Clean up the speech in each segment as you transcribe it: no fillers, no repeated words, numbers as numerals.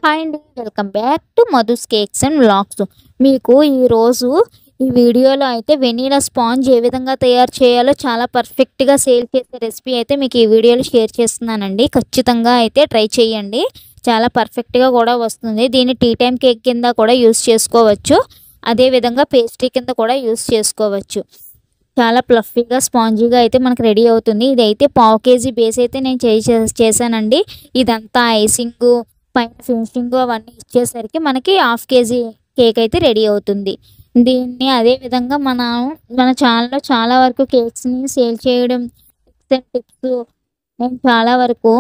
Hi అండి. Welcome back to Madhu's cakes and vlogs. మీకు ఈరోజు ఈ వీడియోలో అయితే వెనీలా స్పాంజ్ ఏ విధంగా తయారు చేయాలో చాలా పర్ఫెక్ట్గా సేల్ చేసే రెసిపీ అయితే మీకు ఈ వీడియోలో షేర్ చేస్తున్నానండి. ఖచ్చితంగా అయితే ట్రై చేయండి, చాలా పర్ఫెక్ట్గా కూడా వస్తుంది. దీన్ని టీ టైం కేక్ కింద కూడా యూస్ చేసుకోవచ్చు, అదేవిధంగా పేస్ట్రీ కింద కూడా యూస్ చేసుకోవచ్చు. చాలా ప్లఫీగా స్పాంజీగా అయితే మనకు రెడీ అవుతుంది. ఇదైతే పావు కేజీ బేస్ అయితే నేను చేశానండి. ఇదంతా ఐసింగ్ పైన ఫినిషింగ్ అవన్నీ ఇచ్చేసరికి మనకి హాఫ్ కేజీ కేక్ అయితే రెడీ అవుతుంది. దీన్ని అదేవిధంగా మన ఛానల్లో చాలా వరకు కేక్స్ని సేల్ చేయడం టిప్స్ నేను చాలా వరకు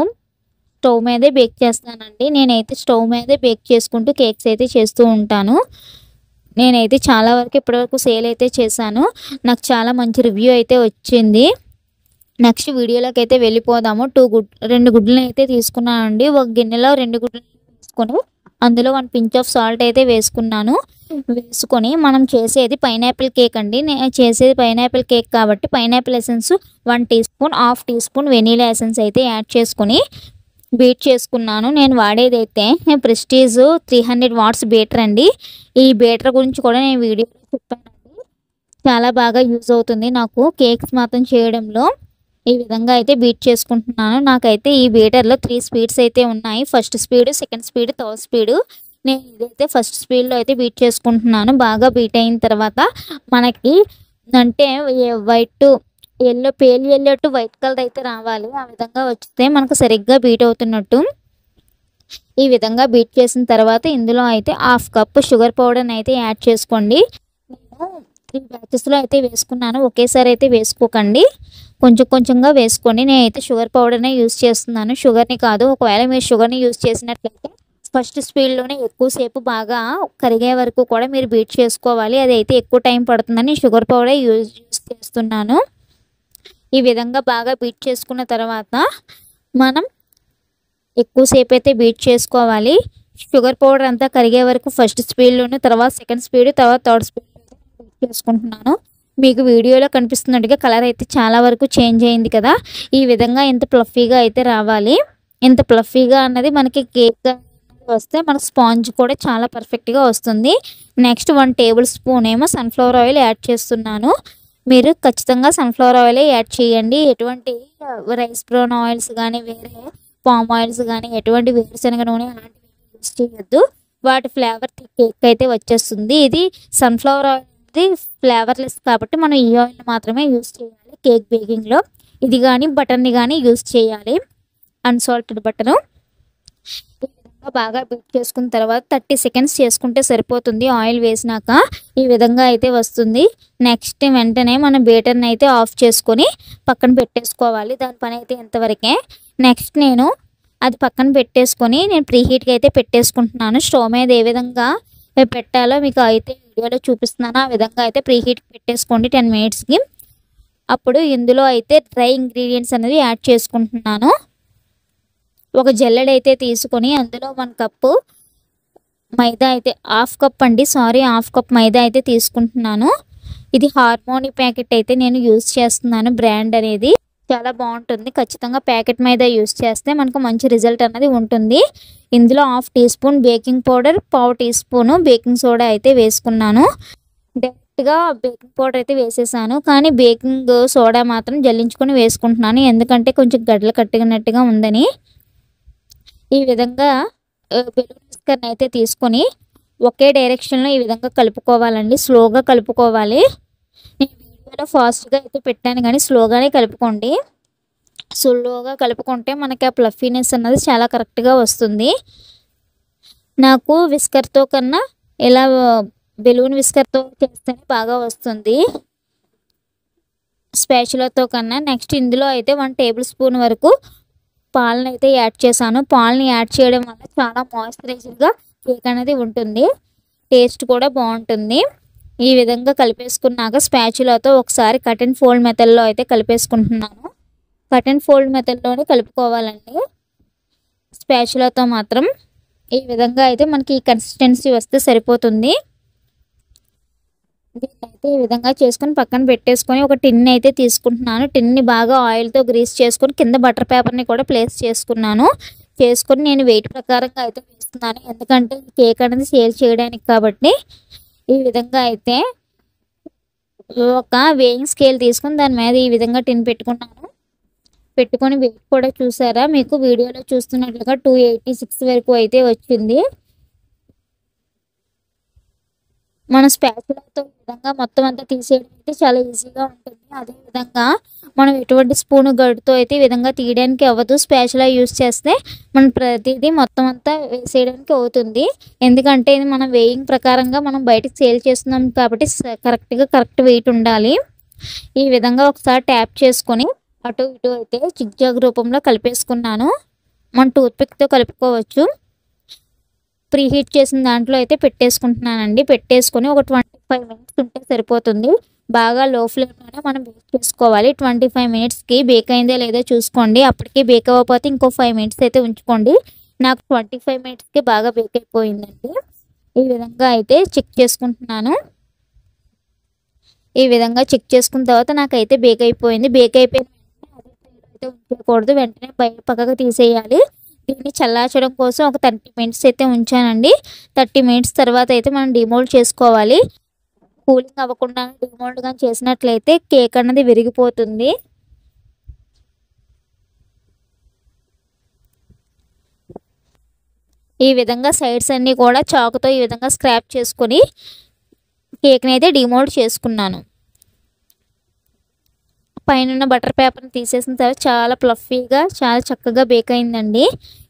స్టవ్ మీదే బేక్ చేస్తానండి. నేనైతే స్టవ్ మీదే బేక్ చేసుకుంటూ కేక్స్ అయితే చేస్తూ ఉంటాను. నేనైతే చాలా వరకు ఇప్పటివరకు సేల్ అయితే చేశాను. నాకు చాలా మంచి రివ్యూ అయితే వచ్చింది. నెక్స్ట్ వీడియోలోకి అయితే వెళ్ళిపోదాము. 2 గుడ్లను అయితే తీసుకున్నానండి. ఒక గిన్నెలో 2 గుడ్లను వేసుకొని అందులో 1 పించ్ ఆఫ్ సాల్ట్ అయితే వేసుకొని మనం చేసేది పైనాపిల్ కేక్ అండి. నేను చేసేది పైనాపిల్ కేక్ కాబట్టి pineapple essence 1 teaspoon, half teaspoon vanilla essence అయితే యాడ్ చేసుకొని బీట్ చేసుకున్నాను. నేను వాడేది అయితే ప్రెస్టీజ్ 300 వాట్స్ బీటర్ అండి. ఈ బీటర్ గురించి కూడా నేను వీడియోలో చెప్పానండి. చాలా బాగా యూజ్ అవుతుంది నాకు కేక్స్ మాత్రం చేయడంలో. ఈ విధంగా అయితే బీట్ చేసుకుంటున్నాను. నాకైతే ఈ బీటర్లో 3 స్పీడ్స్ అయితే ఉన్నాయి. First speed, second speed, third speed. నేను ఇదైతే ఫస్ట్ స్పీడ్లో అయితే బీట్ చేసుకుంటున్నాను. బాగా బీట్ అయిన తర్వాత మనకి అంటే white pale yellow to white colour అయితే రావాలి. ఆ విధంగా వస్తే మనకు సరిగ్గా బీట్ అవుతున్నట్టు. ఈ విధంగా బీట్ చేసిన తర్వాత ఇందులో అయితే హాఫ్ కప్ షుగర్ పౌడర్ని అయితే యాడ్ చేసుకోండి. నేను 3 బ్యాచెస్లో అయితే వేసుకున్నాను, ఒకేసారి అయితే వేసుకోకండి, కొంచెం కొంచెంగా వేసుకోండి. నేనైతే షుగర్ పౌడర్నే యూజ్ చేస్తున్నాను, షుగర్ని కాదు. ఒకవేళ మీరు షుగర్ని యూజ్ చేసినట్లయితే ఫస్ట్ స్పీడ్లోనే ఎక్కువసేపు బాగా కరిగే వరకు కూడా మీరు బీట్ చేసుకోవాలి. అదైతే ఎక్కువ టైం పడుతుందని షుగర్ పౌడర్ యూజ్ చేస్తున్నాను. ఈ విధంగా బాగా బీట్ చేసుకున్న తర్వాత మనం ఎక్కువసేపు అయితే బీట్ చేసుకోవాలి. షుగర్ పౌడర్ అంతా కరిగే వరకు ఫస్ట్ స్పీడ్లోనే, తర్వాత సెకండ్ స్పీడ్, తర్వాత థర్డ్ స్పీడ్ బీట్ చేసుకుంటున్నాను. మీకు వీడియోలో కనిపిస్తున్నట్టుగా కలర్ అయితే చాలా వరకు చేంజ్ అయింది కదా. ఈ విధంగా ఇంత ప్లఫీగా అయితే రావాలి. ఇంత ప్లఫీగా అన్నది మనకి కేక్ వస్తే మన స్పాంజ్ కూడా చాలా పర్ఫెక్ట్గా వస్తుంది. నెక్స్ట్ 1 టేబుల్ స్పూన్ ఏమో సన్ఫ్లవర్ ఆయిల్ యాడ్ చేస్తున్నాను. మీరు ఖచ్చితంగా సన్ఫ్లవర్ ఆయిలే యాడ్ చేయండి. ఎటువంటి రైస్ బ్రౌన్ ఆయిల్స్ కానీ, వేరే పామ్ ఆయిల్స్ కానీ, ఎటువంటి వేరుశనగ నూనె అలాంటివి యూజ్ చేయొద్దు. వాటి ఫ్లేవర్ కేక్ అయితే వచ్చేస్తుంది. ఇది సన్ఫ్లవర్ ఆయిల్ ఫ్లేవర్లెస్ కాబట్టి మనం ఈ ఆయిల్ మాత్రమే యూజ్ చేయాలి కేక్ బేకింగ్లో. ఇది కానీ బటర్ని కానీ యూజ్ చేయాలి, అన్సాల్టెడ్ బటరు. ఈ విధంగా బాగా బీట్ చేసుకున్న తర్వాత 30 సెకండ్స్ చేసుకుంటే సరిపోతుంది. ఆయిల్ వేసినాక ఈ విధంగా అయితే వస్తుంది. నెక్స్ట్ వెంటనే మనం బీటర్ని అయితే ఆఫ్ చేసుకొని పక్కన పెట్టేసుకోవాలి. దాని పని అయితే ఇంతవరకే. నెక్స్ట్ నేను అది పక్కన పెట్టేసుకొని నేను ప్రీహీట్కి అయితే పెట్టేసుకుంటున్నాను. స్టవ్ మీద ఏ విధంగా పెట్టాలో మీకు అయితే వీడియోలో చూపిస్తున్నాను. ఆ విధంగా అయితే ప్రీహీట్ పెట్టేసుకోండి 10 మినిట్స్కి. అప్పుడు ఇందులో అయితే డ్రై ఇంగ్రీడియంట్స్ అనేది యాడ్ చేసుకుంటున్నాను. ఒక జల్లెడ అయితే తీసుకొని అందులో 1 కప్పు మైదా అయితే హాఫ్ కప్ మైదా అయితే తీసుకుంటున్నాను. ఇది హార్మోనీ ప్యాకెట్ అయితే నేను యూజ్ చేస్తున్నాను. బ్రాండ్ అనేది చాలా బాగుంటుంది. ఖచ్చితంగా ప్యాకెట్ మైదా యూజ్ చేస్తే మనకు మంచి రిజల్ట్ అనేది ఉంటుంది. ఇందులో half teaspoon baking powder, పావు టీ స్పూను బేకింగ్ సోడా అయితే వేసుకున్నాను. డైరెక్ట్గా బేకింగ్ పౌడర్ అయితే వేసేసాను, కానీ బేకింగ్ సోడా మాత్రం జల్లించుకొని వేసుకుంటున్నాను, ఎందుకంటే కొంచెం గడ్డలు కట్టినట్టుగా ఉందని. ఈ విధంగా బెలూన్ విస్కర్ని అయితే తీసుకొని ఒకే డైరెక్షన్లో ఈ విధంగా కలుపుకోవాలండి. స్లోగా కలుపుకోవాలి. నేను వీడియోలో ఫాస్ట్గా అయితే పెట్టాను, కానీ స్లోగానే కలుపుకోండి. స్లోగా కలుపుకుంటే మనకి ఆ ప్లఫీనెస్ అన్నది చాలా కరెక్ట్గా వస్తుంది. నాకు విస్కర్తో కన్నా ఇలా బెలూన్ విస్కర్తో చేస్తేనే బాగా వస్తుంది, స్పాచులాతో కన్నా. నెక్స్ట్ ఇందులో అయితే 1 టేబుల్ స్పూన్ వరకు పాలను అయితే యాడ్ చేశాను. పాలని యాడ్ చేయడం వల్ల చాలా మాయిశ్చరైజర్గా కేక్ అనేది ఉంటుంది, టేస్ట్ కూడా బాగుంటుంది. ఈ విధంగా కలిపేసుకున్నాక స్పాచులాతో ఒకసారి కట్ అండ్ ఫోల్డ్ మెథడ్లో అయితే కలిపేసుకుంటున్నాను. కట్ అండ్ ఫోల్డ్ మెథడ్లోనే కలుపుకోవాలండి స్పాచులాతో మాత్రం. ఈ విధంగా అయితే మనకి ఈ కన్సిస్టెన్సీ వస్తే సరిపోతుంది. దీన్ని అయితే ఈ విధంగా చేసుకొని పక్కన పెట్టేసుకొని ఒక టిన్ అయితే తీసుకుంటున్నాను. టిన్ని బాగా ఆయిల్తో గ్రీస్ చేసుకొని కింద బటర్ పేపర్ని కూడా ప్లేస్ చేసుకున్నాను. చేసుకొని నేను వెయిట్ ప్రకారంగా అయితే వేసుకున్నాను. చేస్తున్నాను, ఎందుకంటే ఈ కేక్ అనేది సేల్ చేయడానికి కాబట్టి. ఈ విధంగా అయితే ఒక వేయింగ్ స్కేల్ తీసుకొని దాని మీద ఈ విధంగా టిన్ పెట్టుకున్నాను. పెట్టుకొని వెయిట్ కూడా చూసారా, మీకు వీడియోలో చూస్తున్నట్లుగా 286 వరకు అయితే వచ్చింది. మన స్పాచులాతో ఈ విధంగా మొత్తం అంతా తీసేయడం అయితే చాలా ఈజీగా ఉంటుంది. అదేవిధంగా మనం ఎటువంటి స్పూన్ గడ్డుతో అయితే ఈ విధంగా తీయడానికి అవ్వదు. స్పాచులా యూస్ చేస్తే మనం ప్రతిదీ మొత్తం అంతా వేసేయడానికి అవుతుంది. ఎందుకంటే ఇది మనం వేయింగ్ ప్రకారంగా మనం బయటకు సేల్ చేస్తున్నాం కాబట్టి కరెక్ట్ వెయిట్ ఉండాలి. ఈ విధంగా ఒకసారి ట్యాప్ చేసుకొని అటు ఇటు అయితే జిగ్జాగ్ రూపంలో కలిపేసుకున్నాను. మనం టూత్పిక్తో కలుపుకోవచ్చు. ప్రీ హీట్ చేసిన దాంట్లో అయితే పెట్టేసుకుంటున్నానండి. పెట్టేసుకొని ఒక 25 మినిట్స్ ఉంటే సరిపోతుంది. బాగా లో ఫ్లేమ్లోనే మనం బేక్ చేసుకోవాలి. 25 మినిట్స్కి బేక్ అయిందో లేదో చూసుకోండి. అప్పటికి బేక్ అవ్వకపోతే ఇంకో 5 మినిట్స్ అయితే ఉంచుకోండి. నాకు 25 మినిట్స్కి బాగా బేక్ అయిపోయిందండి. ఈ విధంగా అయితే చెక్ చేసుకుంటున్నాను. ఈ విధంగా చెక్ చేసుకున్న తర్వాత నాకైతే బేక్ అయిపోయింది. బేక్ అయిపోయిన వెంటనే అదే ప్లేట్లో అయితే ఉంచకూడదు, వెంటనే పక్కకు తీసేయాలి. దీన్ని చల్లార్చడం కోసం ఒక 30 మినిట్స్ అయితే ఉంచానండి. 30 మినిట్స్ తర్వాత అయితే మనం డిమోల్డ్ చేసుకోవాలి. కూలింగ్ అవ్వకుండా డిమోల్డ్ కానీ చేసినట్లయితే కేక్ అన్నది విరిగిపోతుంది. ఈ విధంగా సైడ్స్ అన్నీ కూడా చాకుతో ఈ విధంగా స్క్రాప్ చేసుకొని కేక్ని అయితే డిమోల్డ్ చేసుకున్నాను. పైన బటర్ పేపర్ని తీసేసిన తర్వాత చాలా ఫ్లఫీగా చాలా చక్కగా బేక్ అయిందండి.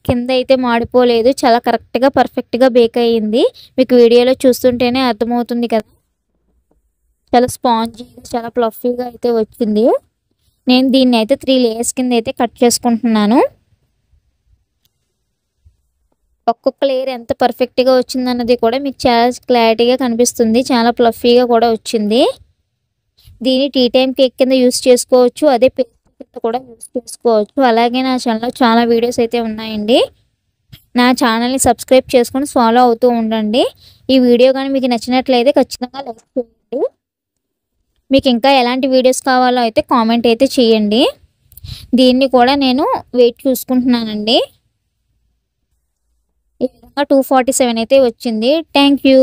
కింద అయితే మాడిపోలేదు, చాలా కరెక్ట్గా పర్ఫెక్ట్గా బేక్ అయ్యింది. మీకు వీడియోలో చూస్తుంటేనే అర్థమవుతుంది కదా, చాలా స్పాంజీగా చాలా ఫ్లఫీగా అయితే వచ్చింది. నేను దీన్ని అయితే 3 లేయర్స్ కింద అయితే కట్ చేసుకుంటున్నాను. ఒక్కొక్క లేయర్ ఎంత పర్ఫెక్ట్గా వచ్చిందన్నది కూడా మీకు చాలా క్లారిటీగా కనిపిస్తుంది. చాలా ఫ్లఫీగా కూడా వచ్చింది. దీన్ని టీ టైం కేక్ కింద యూస్ చేసుకోవచ్చు, అదే పేస్ట్ కింద కూడా యూస్ చేసుకోవచ్చు. అలాగే నా ఛానల్లో చాలా వీడియోస్ అయితే ఉన్నాయండి. నా ఛానల్ని సబ్స్క్రైబ్ చేసుకొని ఫాలో అవుతూ ఉండండి. ఈ వీడియో కానీ మీకు నచ్చినట్లయితే ఖచ్చితంగా లైక్ చేయండి. మీకు ఇంకా ఎలాంటి వీడియోస్ కావాలో అయితే కామెంట్ అయితే చేయండి. దీన్ని కూడా నేను వెయిట్ చూసుకుంటున్నానండి. ఈ విధంగా 247 అయితే వచ్చింది. Thank you.